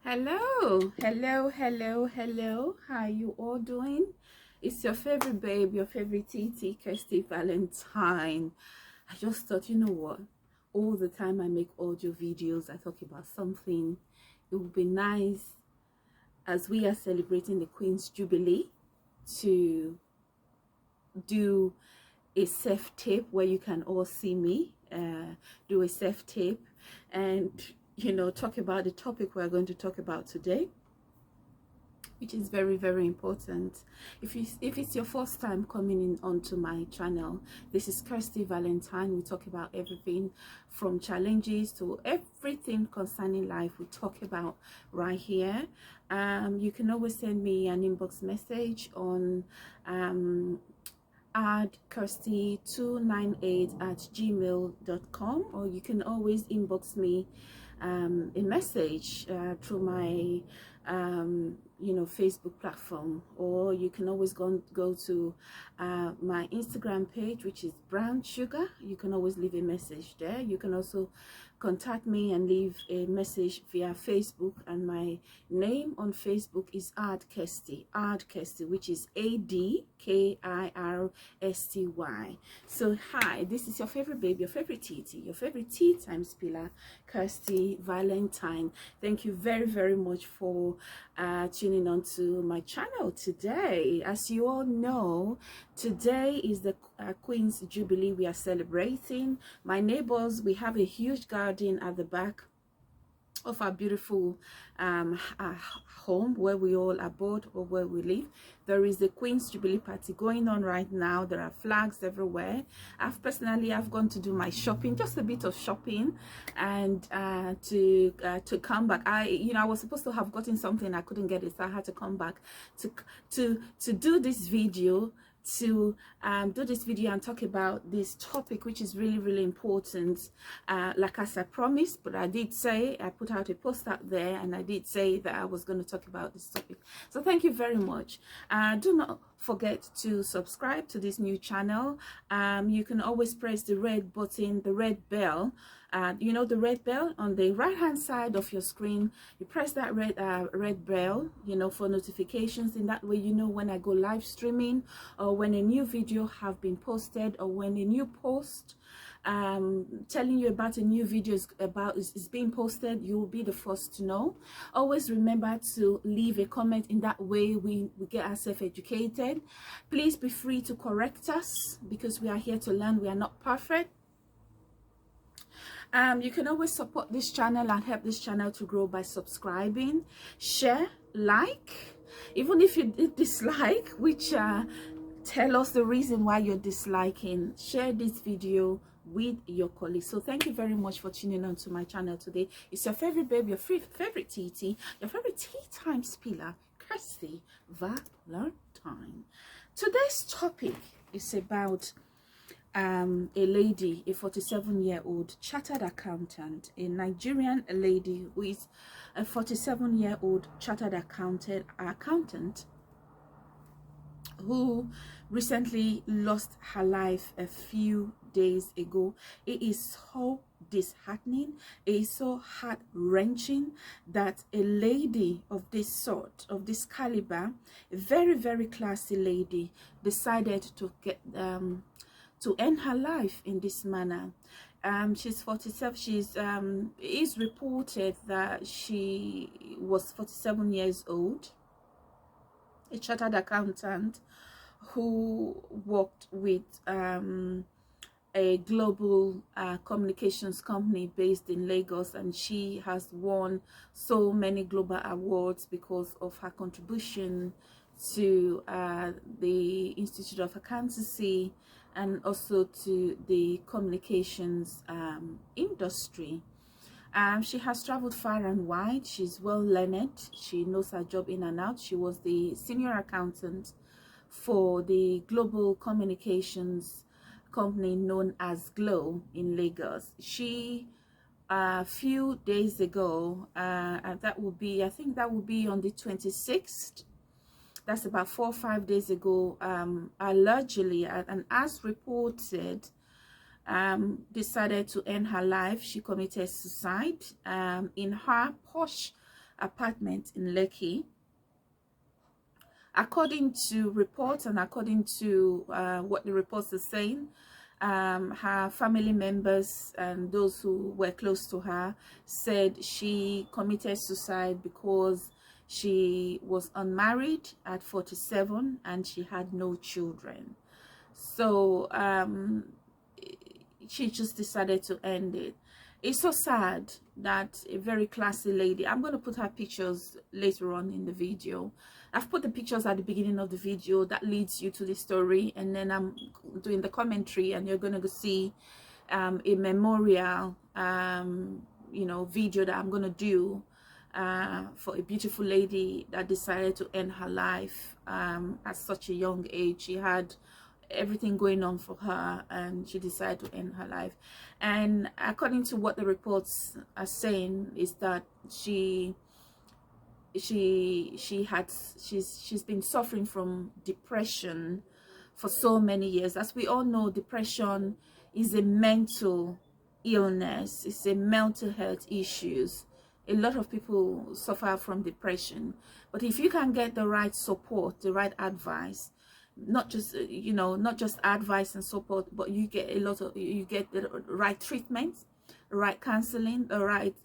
Hello. How are you all doing? It's your favorite babe, your favorite TT, Kirsty Valentine. I just thought, you know what? All the time I make audio videos, I talk about something. It would be nice as we are celebrating the Queen's Jubilee to do a self-tape where you can all see me do a self-tape and talk about the topic we're going to talk about today, which is very important. If it's your first time coming in onto my channel, this is Kirsty Valentine. We talk about everything from challenges to everything concerning life. We talk about right here. You can always send me an inbox message on add kirsty298@gmail.com, or you can always inbox me a message through my Facebook platform, or you can always go to my Instagram page, which is Brown Sugar. You can always leave a message there. You can also contact me and leave a message via Facebook, and my name on Facebook is Add Kirsty, which is ADKIRSTY. So hi, this is your favorite babe, your favorite TT, your favorite tea time spiller, Kirsty Valentine. Thank you very much for tuning on to my channel today. As you all know, today is the Queen's Jubilee. We are celebrating. My neighbors, we have a huge garden at the back of our beautiful home where we all abode, or where we live. There is the Queen's Jubilee party going on right now. There are flags everywhere. I've gone to do my shopping, just a bit of shopping, and to come back. I was supposed to have gotten something, I couldn't get it, so I had to come back to do this video, and talk about this topic, which is really important, like as I promised. But I did say, I put out a post out there, and I did say that I was going to talk about this topic. So thank you very much. Do not forget to subscribe to this new channel. You can always press the red button, the red bell, the red bell on the right hand side of your screen. You press that red bell, for notifications. In that way, when I go live streaming, or when a new video have been posted, or when a new post telling you about a new video is being posted, you will be the first to know. Always remember to leave a comment. In that way, we get ourselves educated. Please be free to correct us, because we are here to learn. We are not perfect. You can always support this channel and help this channel to grow by subscribing, share, like. Even if you did dislike, which tell us the reason why you're disliking, share this video with your colleagues. So thank you very much for tuning on to my channel today. It's your favorite babe, your favorite TT, your favorite tea time spiller, Kirsty Valentine. Today's topic is about a lady, a 47-year-old chartered accountant, a Nigerian lady who is a 47-year-old chartered accountant who recently lost her life a few days ago. It is so disheartening, it is so heart-wrenching that a lady of this sort, of this caliber, a very classy lady, decided to get to end her life in this manner. She's 47. It's reported that she was 47 years old, a chartered accountant who worked with a global communications company based in Lagos, and she has won so many global awards because of her contribution to the Institute of Accountancy, and also to the communications industry. She has traveled far and wide. She's well learned. She knows her job in and out. She was the senior accountant for the global communications company known as Glow in Lagos. She a few days ago, that would be, I think that would be on the 26th. That's about 4 or 5 days ago, allegedly, and as reported, decided to end her life. She committed suicide in her posh Apartment in Lekii. According to reports and according to what the reports are saying, her family members and those who were close to her said she committed suicide because she was unmarried at 47 and she had no children. So she just decided to end it. It's so sad that a very classy lady, I'm going to put her pictures later on in the video. I've put the pictures at the beginning of the video that leads you to the story, and then I'm doing the commentary, and you're going to see a memorial you know, video that I'm going to do for a beautiful lady that decided to end her life at such a young age. She had everything going on for her and she decided to end her life. And according to what the reports are saying is that she's been suffering from depression for so many years. As we all know, depression is a mental illness, it's a mental health issues. A lot of people suffer from depression, but if you can get the right support, the right advice, not just you know, not just advice and support, but you get the right treatment, right counseling, the right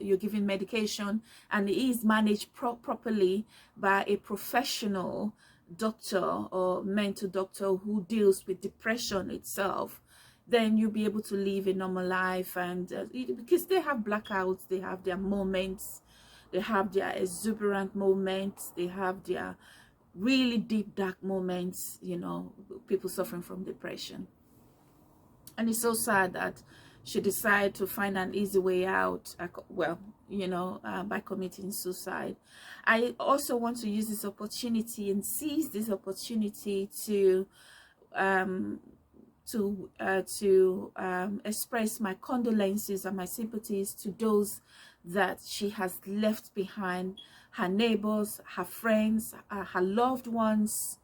you're given medication, and it is managed properly by a professional doctor or mental doctor who deals with depression itself, then you'll be able to live a normal life. And because they have blackouts, they have their moments, they have their exuberant moments, they have their really deep dark moments, you know, people suffering from depression. And it's so sad that she decided to find an easy way out, well, you know, by committing suicide. I also want to use this opportunity and seize this opportunity to express my condolences and my sympathies to those that she has left behind, her neighbors, her friends, her loved ones,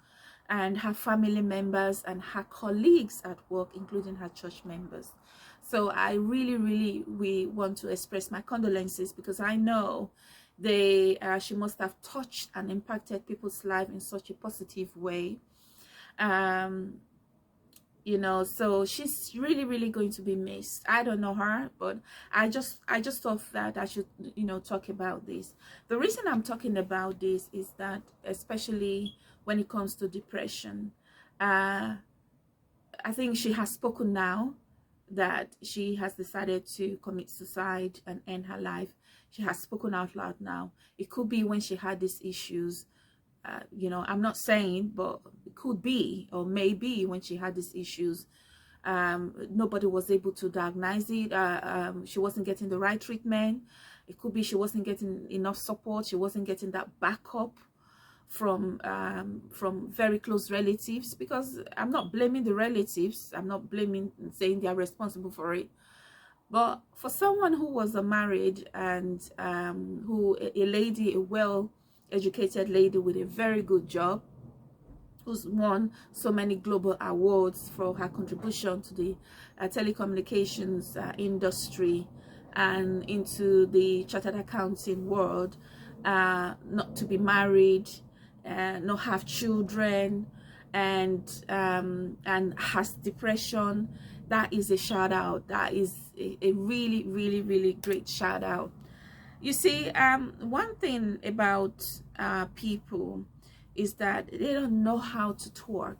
and her family members and her colleagues at work, including her church members. So I really want to express my condolences, because I know she must have touched and impacted people's life in such a positive way. You know, so she's really going to be missed. I don't know her, but I just thought that I should, you know, talk about this. The reason I'm talking about this is that, especially when it comes to depression, I think she has spoken now that she has decided to commit suicide and end her life. She has spoken out loud now. It could be when she had these issues, you know, I'm not saying, but it could be, or maybe when she had these issues, nobody was able to diagnose it. She wasn't getting the right treatment. It could be she wasn't getting enough support. She wasn't getting that backup from very close relatives, because I'm not blaming the relatives. I'm not blaming and saying they are responsible for it. But for someone who was married and a lady, a well-educated lady with a very good job, who's won so many global awards for her contribution to the telecommunications industry and into the chartered accounting world, not to be married, not have children, and has depression, that is a shout out. That is a really great shout out. You see, one thing about people is that they don't know how to talk,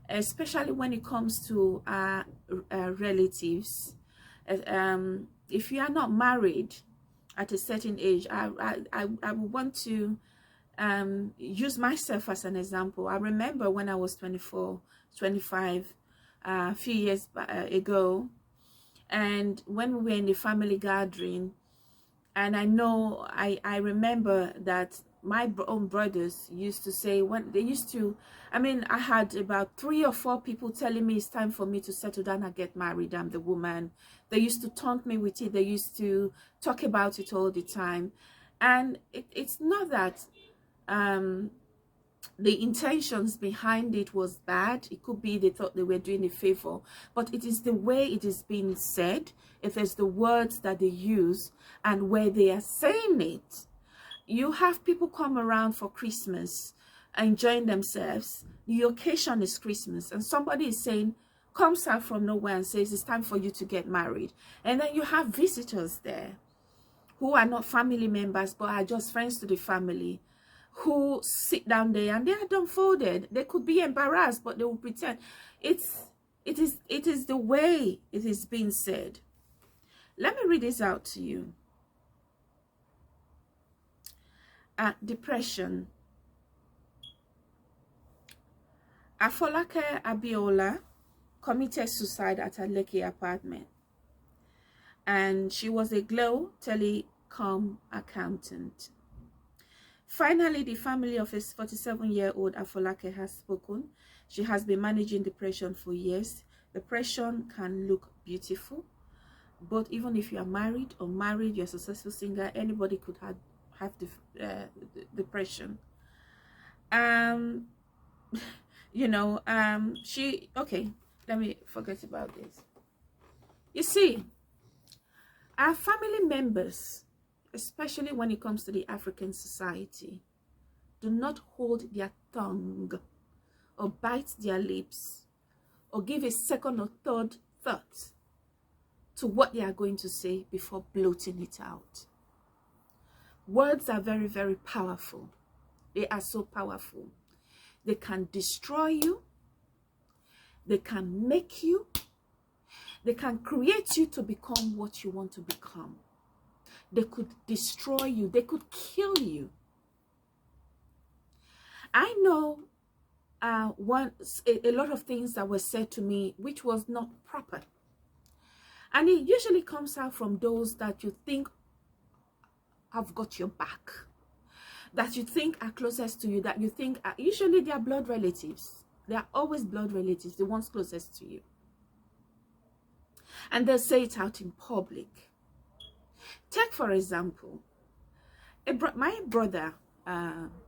especially when it comes to relatives. If you are not married at a certain age, I would want to use myself as an example. I remember when I was 24, 25, a few years ago, and when we were in the family gathering, and I remember that my own brothers used to say, when they used to, I mean, I had about 3 or 4 people telling me it's time for me to settle down and get married. I'm the woman. They used to taunt me with it. They used to talk about it all the time. And it's not that the intentions behind it was bad. It could be they thought they were doing a favor, but it is the way it is being said. If it's the words that they use and where they are saying it, you have people come around for Christmas, enjoying themselves. The occasion is Christmas, and somebody is saying, comes out from nowhere and says it's time for you to get married. And then you have visitors there who are not family members but are just friends to the family, who sit down there and they are dumbfounded. They could be embarrassed, but they will pretend. It is the way it is being said. Let me read this out to you. Depression. Afolake Abiola committed suicide at her Lekii Apartment, and she was a Glow telecom accountant. Finally, the family of a 47-year-old Afolake has spoken. She has been managing depression for years. Depression can look beautiful, but even if you are married or married, you're a successful singer, anybody could have depression. You know, okay, let me forget about this. You see, our family members, especially when it comes to the African society, do not hold their tongue or bite their lips or give a second or third thought to what they are going to say before bloating it out. Words are very, very powerful. They are so powerful. They can destroy you. They can make you. They can create you to become what you want to become. They could destroy you. They could kill you. I know a lot of things that were said to me which was not proper. And it usually comes out from those that you think have got your back, that you think are closest to you, that you think are, usually they are blood relatives. They are always blood relatives, the ones closest to you. And they'll say it out in public. Take, for example, my brother,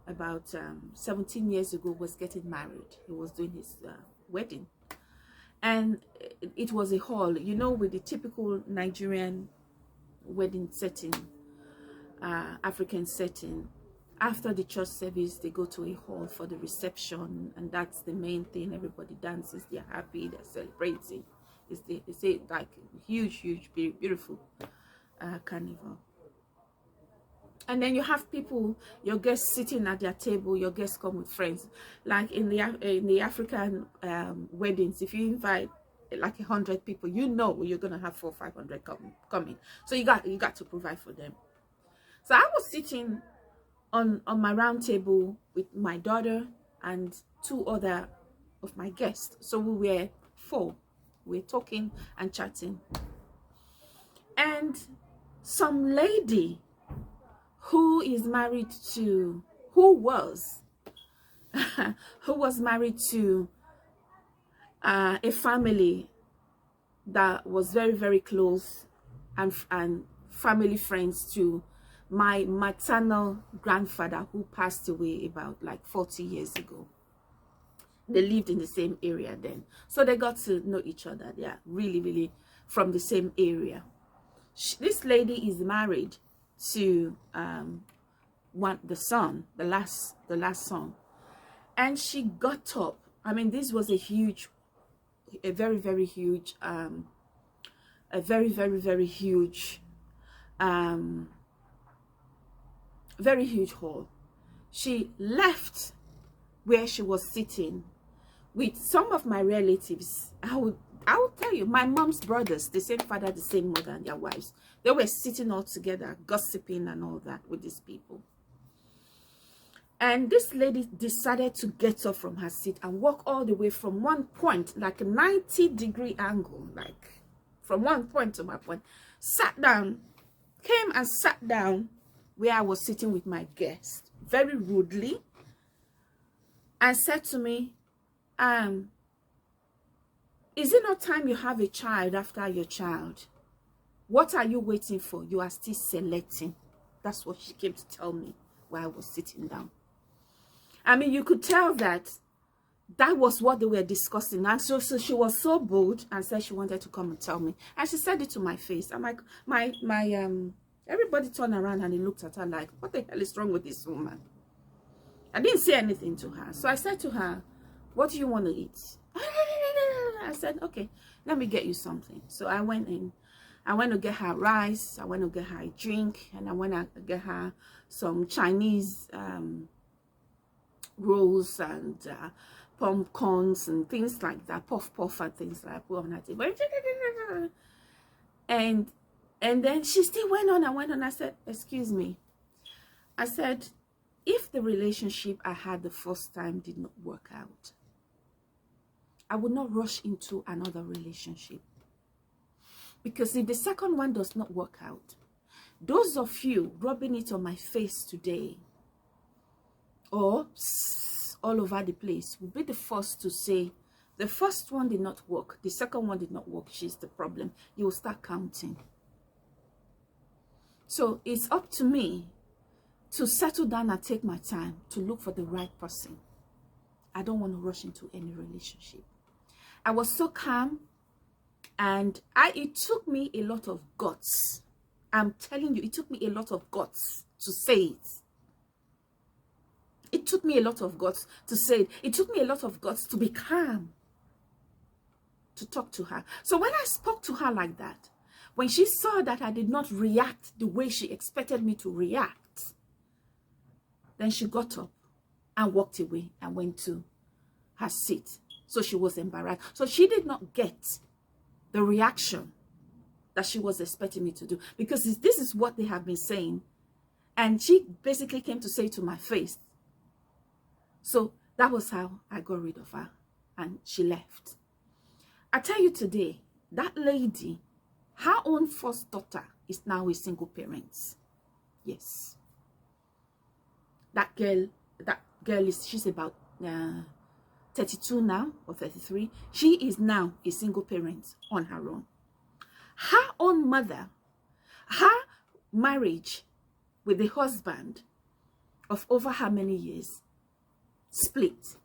about 17 years ago, was getting married. He was doing his wedding. And it was a hall, you know, with the typical Nigerian wedding setting, African setting. After the church service, they go to a hall for the reception, and that's the main thing. Everybody dances, they're happy, they're celebrating. It's a like huge, beautiful carnival. And then you have people, your guests sitting at their table. Your guests come with friends. Like in the African weddings, if you invite like 100 people, you know you're gonna have 400 or 500 coming. So you got to provide for them. So I was sitting on my round table with my daughter and 2 other of my guests. So we were 4. We were talking and chatting. And some lady who was married to a family that was very, very close and family friends to my maternal grandfather, who passed away about like 40 years ago. They lived in the same area then, so they got to know each other. They are really from the same area. This lady is married to the last son, and she got up. I mean, this was a very huge hall. She left where she was sitting with some of my relatives. I will tell you, my mom's brothers, the same father, the same mother, and their wives. They were sitting all together, gossiping and all that with these people. And this lady decided to get up from her seat and walk all the way from one point, like a 90-degree angle, like from one point to my point, sat down, came and sat down where I was sitting with my guest, very rudely, and said to me, is it not time you have a child after your child? What are you waiting for? You are still selecting. That's what she came to tell me while I was sitting down. I mean, you could tell that was what they were discussing. And so she was so bold and said she wanted to come and tell me. And she said it to my face. I'm like, my Everybody turned around and he looked at her like, what the hell is wrong with this woman? I didn't say anything to her. So I said to her, what do you want to eat? I said, okay, let me get you something. So I went in. I went to get her rice. I went to get her a drink. And I went to get her some Chinese rolls and popcorns and things like that. Puff and things like that. And then she still went on and went on. I said, excuse me. I said, if the relationship I had the first time did not work out, I would not rush into another relationship. Because if the second one does not work out, those of you rubbing it on my face today or all over the place will be the first to say, the first one did not work, the second one did not work, she's the problem. You will start counting. So it's up to me to settle down and take my time to look for the right person. I don't want to rush into any relationship. I was so calm, and it took me a lot of guts. I'm telling you, it took me a lot of guts to say it. It took me a lot of guts to say it. It took me a lot of guts to be calm, to talk to her. So when I spoke to her like that, when she saw that I did not react the way she expected me to react, then she got up and walked away and went to her seat. So she was embarrassed. So she did not get the reaction that she was expecting me to do, because this is what they have been saying. And she basically came to say to my face. So that was how I got rid of her, and she left. I tell you today, that lady, her own first daughter is now a single parent. Yes. That girl she's about 32 now, or 33. She is now a single parent on her own. Her own mother, her marriage with the husband of over how many years, split.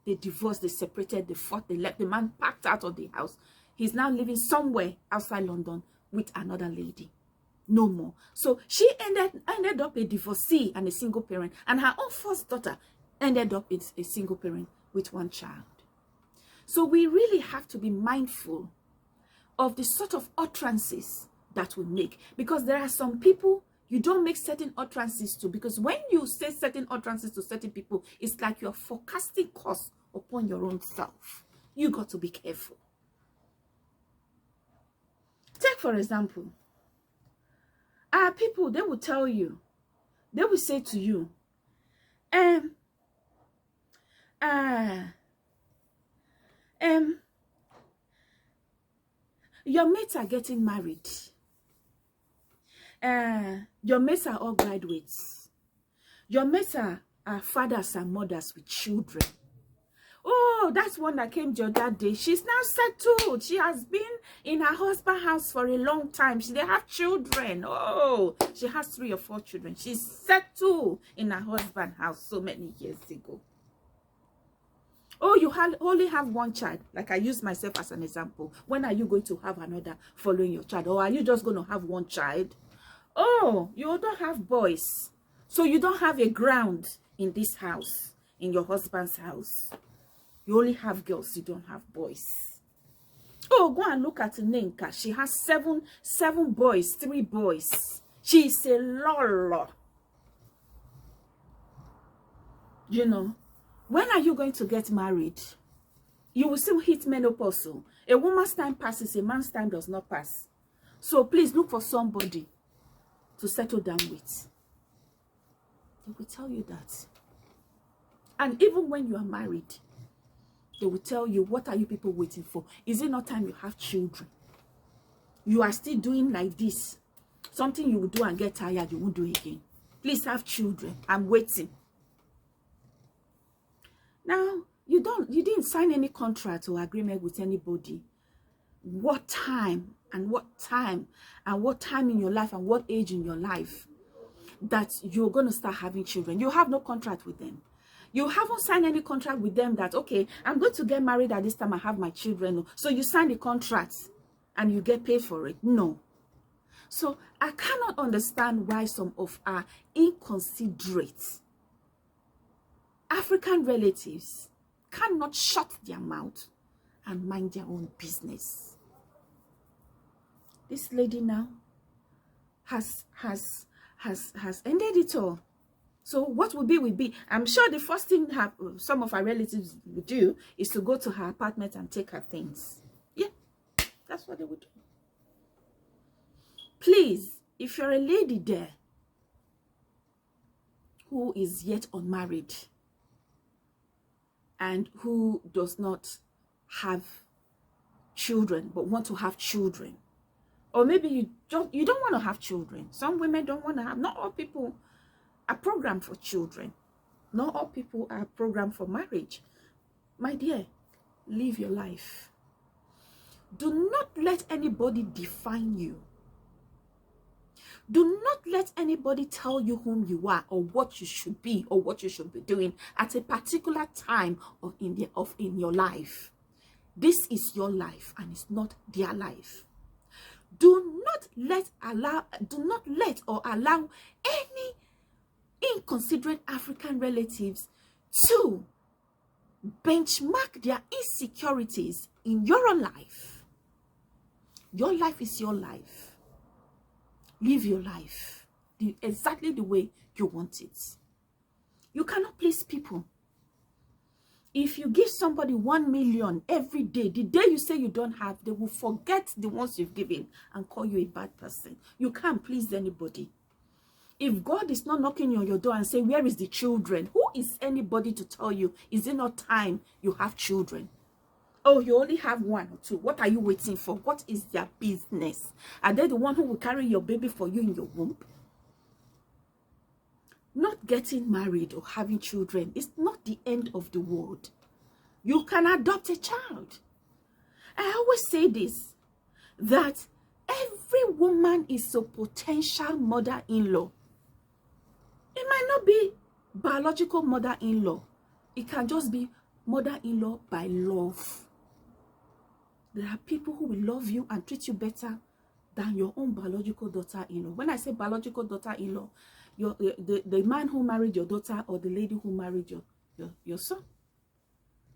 They divorced, they separated, they fought, they left. The man packed out of the house. He's now living somewhere outside London with another lady. No more. So she ended up a divorcee and a single parent, and her own first daughter ended up a single parent with one child. So we really have to be mindful of the sort of utterances that we make, because there are some people you don't make certain utterances to, because when you say certain utterances to certain people, it's like you're forecasting curse upon your own self. You got to be careful. Take for example, people, they will tell you, they will say to you, your mates are getting married. Your mates are all graduates. Your mates are fathers and mothers with children. Oh, that's one that came the other day. She's now settled. She has been in her husband's house for a long time. They have children. Oh, she has 3 or 4 children. She's settled in her husband's house so many years ago. Oh, you only have 1 child. Like I use myself as an example. When are you going to have another following your child? Or are you just going to have 1 child? Oh, you don't have boys. So you don't have a ground in this house, in your husband's house. You only have girls, you don't have boys. Oh, go and look at Nenka. She has 7 boys, 3 boys. She's a lolo. You know, when are you going to get married? You will still hit menopause. A woman's time passes, a man's time does not pass. So please look for somebody to settle down with. They will tell you that. And even when you are married, they will tell you, what are you people waiting for? Is it not time you have children? You are still doing like this. Something you will do and get tired, you won't do again. Please have children. I'm waiting. Now, you didn't sign any contract or agreement with anybody. What time in your life and what age in your life that you're going to start having children. You have no contract with them. You haven't signed any contract with them that, okay, I'm going to get married at this time, I have my children. So you sign the contract and you get paid for it. No. So I cannot understand why some of our inconsiderate African relatives cannot shut their mouth and mind their own business. This lady now has ended it all. So what will be? I'm sure the first thing some of our relatives would do is to go to her apartment and take her things. Yeah, that's what they would do. Please, if you're a lady there who is yet unmarried and who does not have children but want to have children, or maybe you don't want to have children. Some women don't want to have. Not all people are programmed for children. Not all people are programmed for marriage. My dear, live your life. Do not let anybody define you. Do not let anybody tell you whom you are or what you should be or what you should be doing at a particular time in your life. This is your life and it's not their life. Do not let or allow any inconsiderate African relatives to benchmark their insecurities in your own life. Your life is your life. Live your life exactly the way you want it. You cannot please people. If you give somebody 1 million every day, the day you say you don't have, they will forget the ones you've given and call you a bad person. You can't please anybody. If God is not knocking on your door and saying, where is the children? Who is anybody to tell you, is it not time you have children? Oh, you only have 1 or 2. What are you waiting for? What is their business? Are they the one who will carry your baby for you in your womb? Not getting married or having children is not the end of the world. You can adopt a child. I always say this, that every woman is a potential mother-in-law. It might not be biological mother-in-law. It can just be mother-in-law by love. There are people who will love you and treat you better than your own biological daughter-in-law. When I say biological daughter-in-law, the man who married your daughter or the lady who married your son.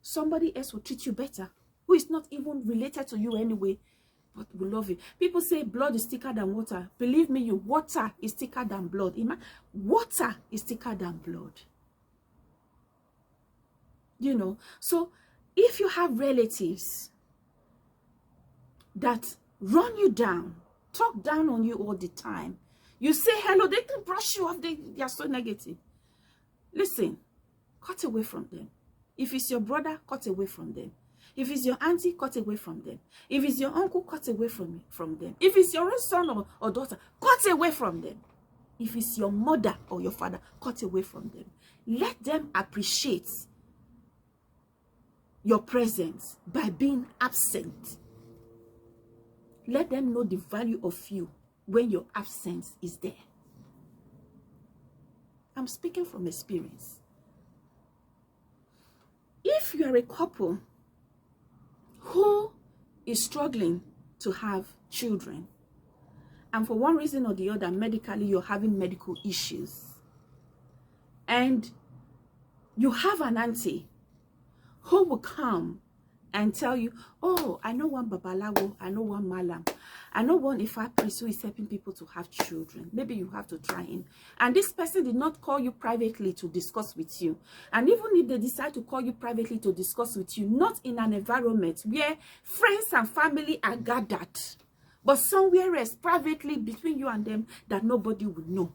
Somebody else will treat you better, who is not even related to you anyway, but will love you. People say blood is thicker than water. Believe me, water is thicker than blood. Water is thicker than blood. You know, so if you have relatives that run you down, talk down on you all the time, you say hello, they can brush you off, they are so negative. Listen, cut away from them. If it's your brother, cut away from them. If it's your auntie, cut away from them. If it's your uncle, cut away from them. If it's your own son or daughter, cut away from them. If it's your mother or your father, cut away from them. Let them appreciate your presence by being absent. Let them know the value of you when your absence is there. I'm speaking from experience. If you are a couple who is struggling to have children, and for one reason or the other, medically, you're having medical issues, and you have an auntie who will come and tell you, oh, I know one babalawo, I know one malam, I know one Ifa priest who is helping people to have children. Maybe you have to try him. And this person did not call you privately to discuss with you. And even if they decide to call you privately to discuss with you, not in an environment where friends and family are gathered, but somewhere else, privately between you and them, that nobody will know.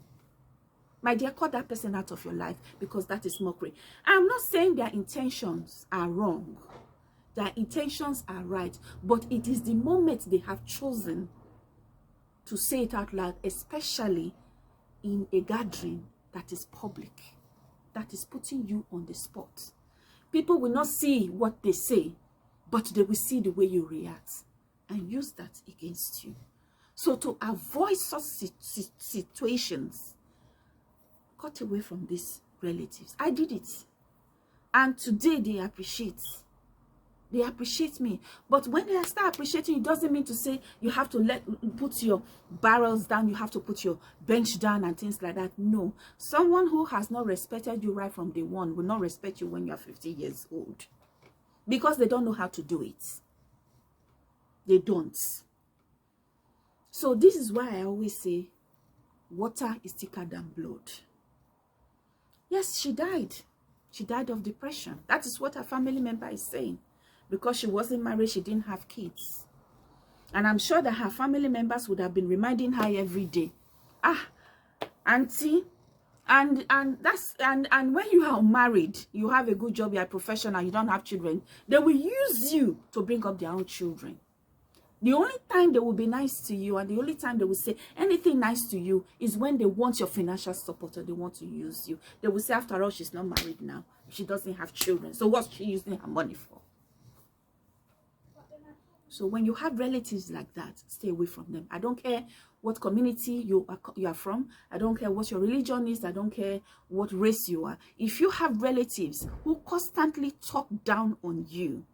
My dear, cut that person out of your life, because that is mockery. I'm not saying their intentions are wrong. Their intentions are right, but it is the moment they have chosen to say it out loud, especially in a gathering that is public, that is putting you on the spot. People will not see what they say, but they will see the way you react and use that against you. So to avoid such situations, cut away from these relatives. I did it, and today they appreciate. They appreciate me. But when they start appreciating, it doesn't mean to say you have to put your barrels down, you have to put your bench down and things like that. No. Someone who has not respected you right from day one will not respect you when you're 50 years old. Because they don't know how to do it. They don't. So this is why I always say, water is thicker than blood. Yes, she died. She died of depression. That is what her family member is saying. Because she wasn't married, she didn't have kids. And I'm sure that her family members would have been reminding her every day, ah, auntie, and when you are married, you have a good job, you're a professional, you don't have children, they will use you to bring up their own children. The only time they will be nice to you and the only time they will say anything nice to you is when they want your financial support or they want to use you. They will say, after all, she's not married now. She doesn't have children. So what's she using her money for? So when you have relatives like that, stay away from them. I don't care what community you are from. I don't care what your religion is. I don't care what race you are. If you have relatives who constantly talk down on you,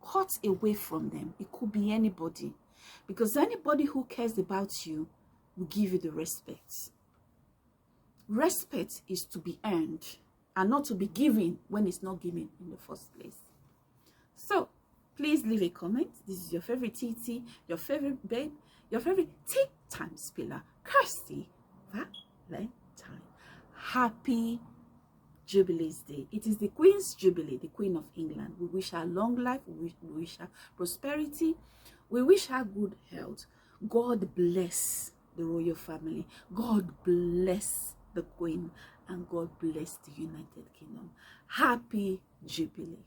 cut away from them. It could be anybody. Because anybody who cares about you will give you the respect. Respect is to be earned and not to be given when it's not given in the first place. So, please leave a comment. This is your favorite TT, your favorite babe, your favorite tea time spiller, Kirsty Valentine. Happy Jubilee's Day. It is the Queen's Jubilee, the Queen of England. We wish her long life. We wish her prosperity. We wish her good health. God bless the royal family. God bless the Queen. And God bless the United Kingdom. Happy Jubilee.